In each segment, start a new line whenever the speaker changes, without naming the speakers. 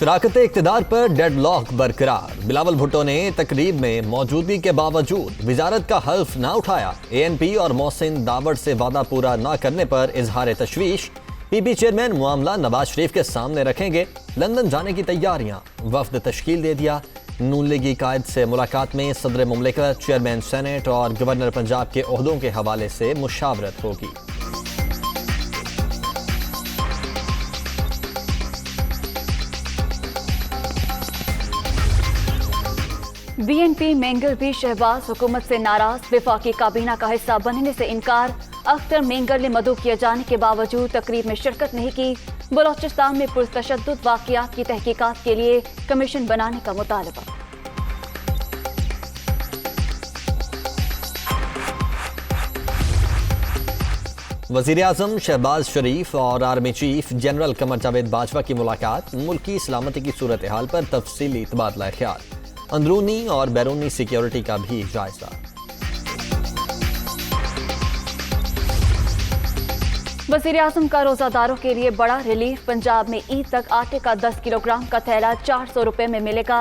शराकत इक़्तिदार पर डेडलॉक बरकरार। बिलावल भुट्टो ने तकरीब में मौजूदगी के बावजूद वजारत का हल्फ न उठाया। ANP और मोहसिन दावड़ से वादा पूरा न करने पर इजहार तशवीश। PP चेयरमैन मामला नवाज शरीफ के सामने रखेंगे। लंदन जाने की तैयारियां, वफ्द तश्कील दे दिया। नून लीगी कायद से मुलाकात में सदर मुमलिकत, चेयरमैन सेनेट और गवर्नर पंजाब के ओहदों के हवाले से मुशावरत होगी।
BNP मेंगल भी शहबाज हुकूमत से नाराज। वफाकी काबीना का हिस्सा बनने से इनकार। अख्तर मेंगल ने मदऊ किए जाने के बावजूद तकरीब में शिरकत नहीं की। बलोचिस्तान में पुरतशद्दुद वाक़ियात की तहकीकात के लिए कमीशन बनाने का मुतालबा।
वज़ीर आज़म शहबाज शरीफ और army chief general Qamar Javed Bajwa की मुलाकात। मुल्की सलामती की सूरत हाल पर तफसीली तबादला ख्याल। अंदरूनी और बैरूनी सिक्योरिटी का भी जायजा।
वज़ीर आज़म का रोजादारों के लिए बड़ा रिलीफ। पंजाब में ईद तक आटे का 10 किलोग्राम का थैला 400 रुपए में मिलेगा।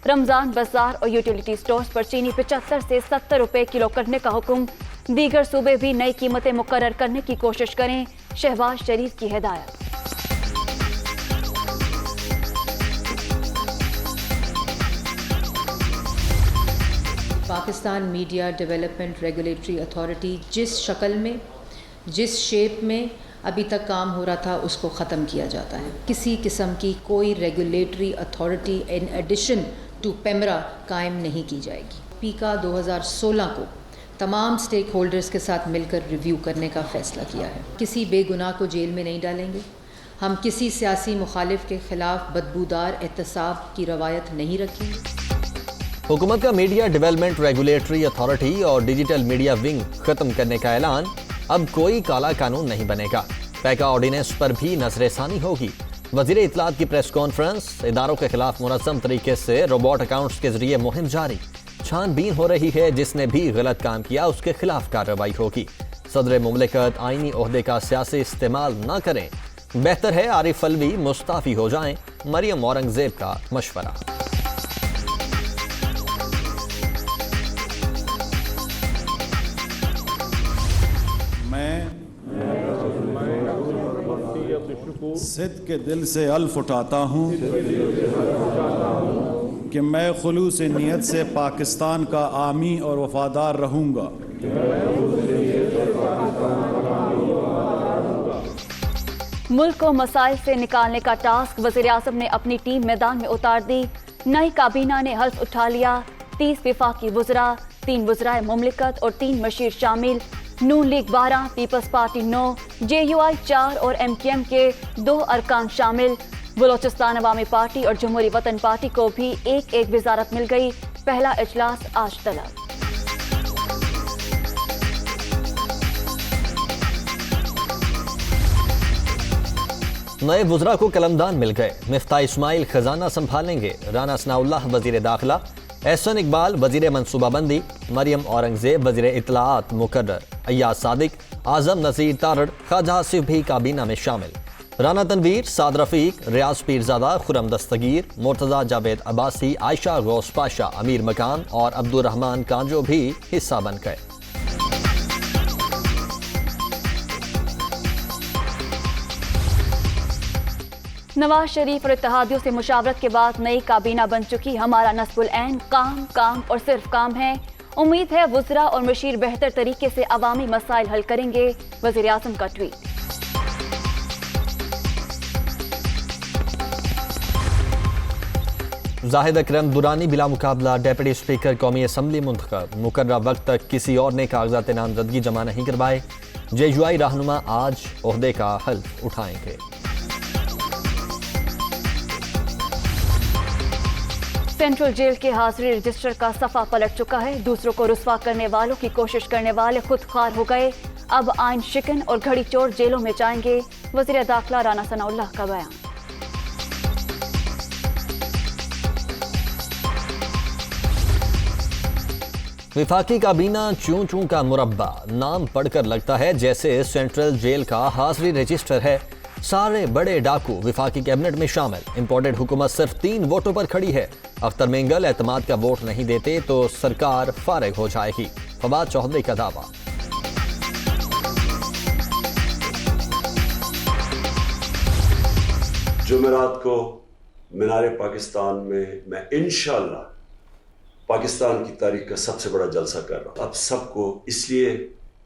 रमजान बाजार और यूटिलिटी स्टोर्स पर चीनी 75 से 70 रुपए किलो करने का हुक्म। दीगर सूबे भी नई कीमतें मुकर्रर करने की कोशिश करें। शहबाज शरीफ की हिदायत।
Pakistan media development regulatory authority जिस शक्ल में, जिस शेप में अभी तक काम हो रहा था, उसको ख़त्म किया जाता है। किसी किस्म की कोई regulatory authority in addition to PEMRA कायम नहीं की जाएगी। पीका 2016 को तमाम स्टेक होल्डर्स के साथ मिलकर रिव्यू करने का फ़ैसला किया है। किसी बेगुनाह को जेल में नहीं डालेंगे। हम किसी सियासी मुखालिफ के ख़िलाफ़ बदबूदार एहतसाब की रवायत नहीं रखेंगे।
हुकूमत का मीडिया डेवलपमेंट रेगुलेटरी अथॉरिटी और डिजिटल मीडिया विंग खत्म करने का ऐलान। अब कोई काला कानून नहीं बनेगा। पैका ऑर्डिनेंस पर भी नजरसानी होगी। वजीर इत्तलात की प्रेस कॉन्फ्रेंस। इदारों के खिलाफ मुनज़्ज़म तरीके से रोबोट अकाउंट्स के जरिए मुहिम जारी। छानबीन हो रही है। जिसने भी गलत काम किया उसके खिलाफ कार्रवाई होगी। सदर मुमलिकत आईनी ओहदे का सियासी इस्तेमाल न करें। बेहतर है आरिफ अलवी मुस्ताफी हो जाएं। मरियम औरंगजेब का मशवरा।
सिद्ध के दिल से अल्फ उठाता हूँ कि मैं खुलूस नियत से पाकिस्तान का आमी और वफादार रहूँगा।
मुल्क को मसाइल से निकालने का टास्क। वज़ीर आज़म ने अपनी टीम मैदान में उतार दी। नई काबीना ने हल्फ उठा लिया। 30 वफाकी वज़रा, 3 वज़राए मुमलिकत और 3 मशीर शामिल। नून लीग 12, पीपल्स पार्टी 9, JUI 4 और MKM के 2 अरकान शामिल। बलोचिस्तान अवामी पार्टी और जमहूरी वतन पार्टी को भी एक एक वजारत मिल गई। पहला इजलास आज तलब।
नए वज़रा को कलमदान मिल गए। मिफ्ता इस्माइल खजाना संभालेंगे। राना सनाउल्लाह वजीर दाखिला। एहसन इकबाल वजीर मनसूबाबंदी। मरियम औरंगजेब वजीर इत्तलाआत मुकर्रर। अय्याज सादिक, आजम नज़ीर तारड़, ख्वाजा आसिफ भी काबीना में शामिल। राना तनवीर, साद रफीक, रियाज पीरजादा, खुरम दस्तगीर, मुर्तज़ा जावेद अब्बासी, आयशा गौस पाशा, अमीर मकान और अब्दुर्रहमान कांजो भी हिस्सा बन गए।
नवाज शरीफ और इत्तेहादियों से मुशावरत के बाद नई काबीना बन चुकी। हमारा नस्बुल ऐन काम काम और सिर्फ काम है। उम्मीद है वज़रा और मशीर बेहतर तरीके से अवामी मसाइल हल करेंगे। वज़ीर आज़म का ट्वीट।
जाहिद अकरम दुरानी बिला मुकाबला डेप्यूटी स्पीकर कौमी असम्बली मुंतखब। मुकर्ररा वक्त तक किसी और ने कागजात नामजदगी जमा नहीं करवाए। JUI रहनुमा आज ओहदे का हल्फ उठाएंगे।
सेंट्रल जेल के हाजिरी रजिस्टर का सफा पलट चुका है। दूसरों को रुस्वा करने वालों की कोशिश करने वाले खुद खार हो गए। अब आइन शिकन और घड़ी चोर जेलों में जाएंगे। वज़ीर दाखिला राना सनाउल्लाह का बयान।
विफाकी काबीना चूं चूं का मुरब्बा। नाम पढ़कर लगता है जैसे सेंट्रल जेल का हाजिरी रजिस्टर है। सारे बड़े डाकू विफाकी कैबिनेट में शामिल। इंपोर्टेड हुकूमत सिर्फ 3 वोटों पर खड़ी है। अख्तर मेंगल एतमाद का वोट नहीं देते तो सरकार फारिग हो जाएगी। फवाद चौधरी का दावा।
जुमेरात को मीनार पाकिस्तान में मैं इंशाअल्लाह पाकिस्तान की तारीख का सबसे बड़ा जलसा कर रहा हूं। अब सबको इसलिए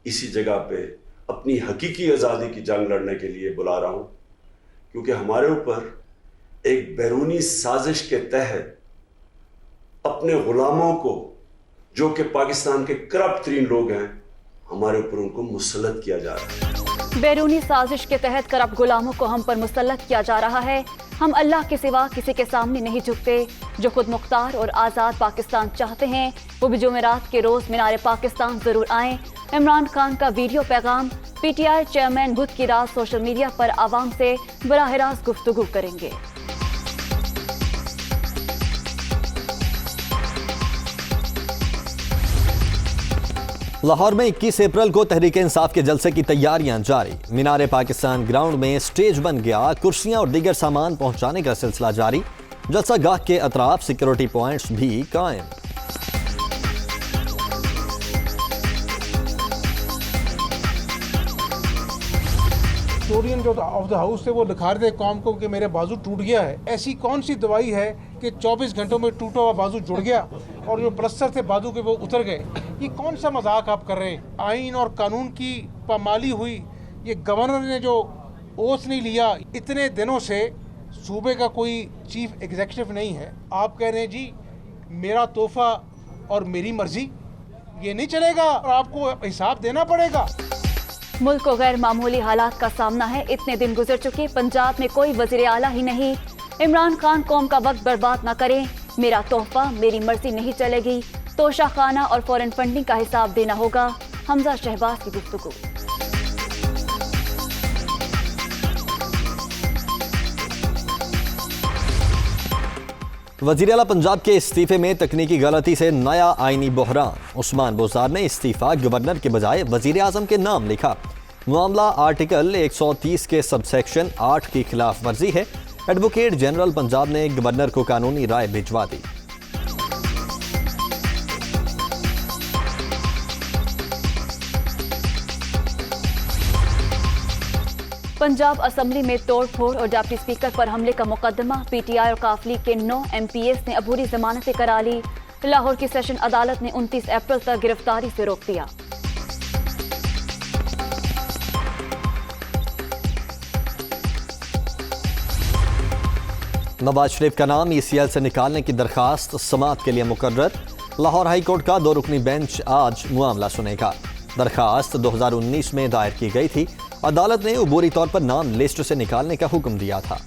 इसी जगह पे अपनी हकीकी आज़ादी की जंग लड़ने के लिए बुला रहा हूं, क्योंकि हमारे ऊपर एक बैरूनी साजिश के तहत अपने गुलामों को, जो कि पाकिस्तान के करप्ट तरीन लोग हैं, हमारे ऊपर उनको मुसल्लत किया जा रहा है।
बैरूनी साजिश के तहत करप्ट गुलामों को हम पर मुसल्लत किया जा रहा है। हम अल्लाह के सिवा किसी के सामने नहीं झुकते। जो खुद मुख्तार और आज़ाद पाकिस्तान चाहते हैं वो भी जुमेरात के रोज मीनार पाकिस्तान जरूर आएं। इमरान खान का वीडियो पैगाम। पीटीआई चेयरमैन बुध की रात सोशल मीडिया पर आवाम से बराह रास्त गुफ्तगू करेंगे।
लाहौर में 21 अप्रैल को तहरीक इंसाफ के जलसे की तैयारियां जारी। मीनार पाकिस्तान ग्राउंड में स्टेज बन गया। कुर्सियां और दीगर सामान पहुंचाने का सिलसिला जारी। जलसा गाह के अतराफ सिक्योरिटी पॉइंट्स भी कायम।
हिस्टोरियन जो ऑफ द हाउस थे वो दिखा रहे थे कौम को कि मेरे बाजू टूट गया है। ऐसी कौन सी दवाई है कि 24 घंटों में टूटा हुआ बाजू जुड़ गया और जो प्लस्तर थे बाजू के वो उतर गए? ये कौन सा मजाक आप कर रहे हैं? आइन और कानून की पामाली हुई। ये गवर्नर ने जो ओथ नहीं लिया, इतने दिनों से सूबे का कोई चीफ एग्जीक्यूटिव नहीं है। आप कह रहे हैं जी मेरा तोहफा और मेरी मर्जी, ये नहीं चलेगा और आपको हिसाब देना पड़ेगा।
मुल्क को गैर मामूली हालात का सामना है। इतने दिन गुजर चुके, पंजाब में कोई वजीर आला ही नहीं। इमरान खान कौम का वक्त बर्बाद न करें। मेरा तोहफा मेरी मर्जी नहीं चलेगी। तोशा खाना और फॉरेन फंडिंग का हिसाब देना होगा। हमजा शहबाज की गुफ्तगू।
वजीर आला पंजाब के इस्तीफे में तकनीकी गलती से नया आईनी बहरान। उस्मान बोजार ने इस्तीफा गवर्नर के बजाय वजीर आजम के नाम लिखा। मामला आर्टिकल 130 के सबसेक्शन 8 की खिलाफ वर्जी है। एडवोकेट जनरल पंजाब ने गवर्नर को कानूनी राय भिजवा दी।
पंजाब असेंबली में तोड़फोड़ और डिप्टी स्पीकर पर हमले का मुकदमा। पीटीआई और काफ लीग के 9 एमपीएस ने अबूरी जमानतें करा ली। लाहौर की सेशन अदालत ने 29 अप्रैल तक गिरफ्तारी से रोक दिया।
नवाज शरीफ का नाम ECL से निकालने की दरखास्त समाअत के लिए मुकर्रर। लाहौर हाई कोर्ट का 2 रुकनी बेंच आज मामला सुनेगा। दरखास्त 2019 में दायर की गई थी। अदालत ने अबूरी तौर पर नाम लिस्ट से निकालने का हुक्म दिया था।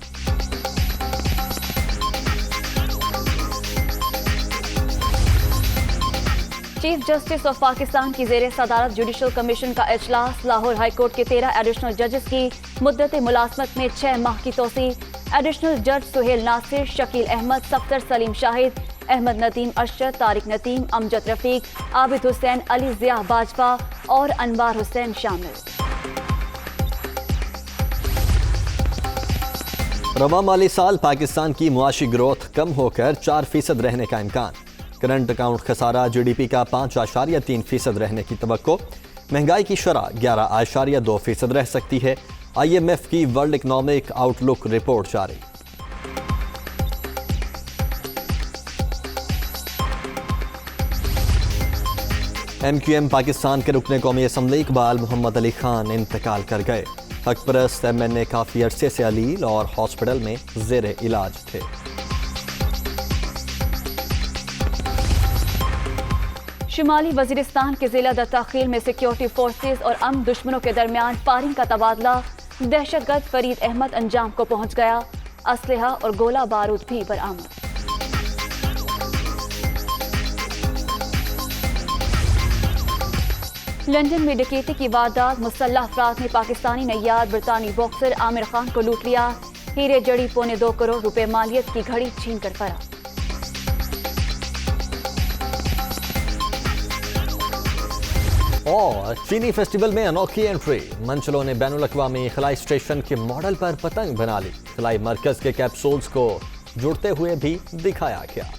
चीफ जस्टिस ऑफ पाकिस्तान की जेर सदारत जुडिशल कमीशन का इजलास। लाहौर हाई कोर्ट के 13 एडिशनल जजेस की मुद्दत मुलाजमत में 6 माह की तोसी। एडिशनल जज सुहेल नासिर, शकील अहमद, सफ्तर सलीम शाहिद, अहमद नदीम अरशद, तारिक नदीम, अमजद रफीक, आबिद हुसैन, अली जिया बाजवा और अनवार हुसैन शामिल।
रवा माली साल पाकिस्तान की मुआशी ग्रोथ कम होकर 4% रहने का इम्कान। करंट अकाउंट खसारा GDP का 5.3% रहने की तवक्को। महंगाई की शरह 11.2% रह सकती है। IMF की वर्ल्ड इकनॉमिक आउटलुक रिपोर्ट जारी। MQM पाकिस्तान के रुकने कौमी असम्बली इकबाल मोहम्मद अली खान इंतकाल कर गए। हकपरस्त MNA काफी अरसे से अलील और हॉस्पिटल में जेर इलाज थे।
शुमाली वजीरिस्तान के जिला दत्ताखील में सिक्योरिटी फोर्सेस और अमन दुश्मनों के दरमियान फायरिंग का तबादला। दहशतगर्द फरीद अहमद अंजाम को पहुंच गया। असलहा और गोला बारूद भी बरामद। लंदन में डकैती की वारदात। मुसल्लह अफराद ने पाकिस्तानी नैयार बरतानी बॉक्सर आमिर खान को लूट लिया। हीरे जड़ी 2.25 करोड़ रुपए मालियत की घड़ी छीन कर फरार।
और चीनी फेस्टिवल में अनोखी एंट्री, मंचलों ने बैनुल अक़वामी खलाई स्टेशन के मॉडल पर पतंग बना ली। खलाई मरकज के कैप्सूल्स को जुड़ते हुए भी दिखाया गया।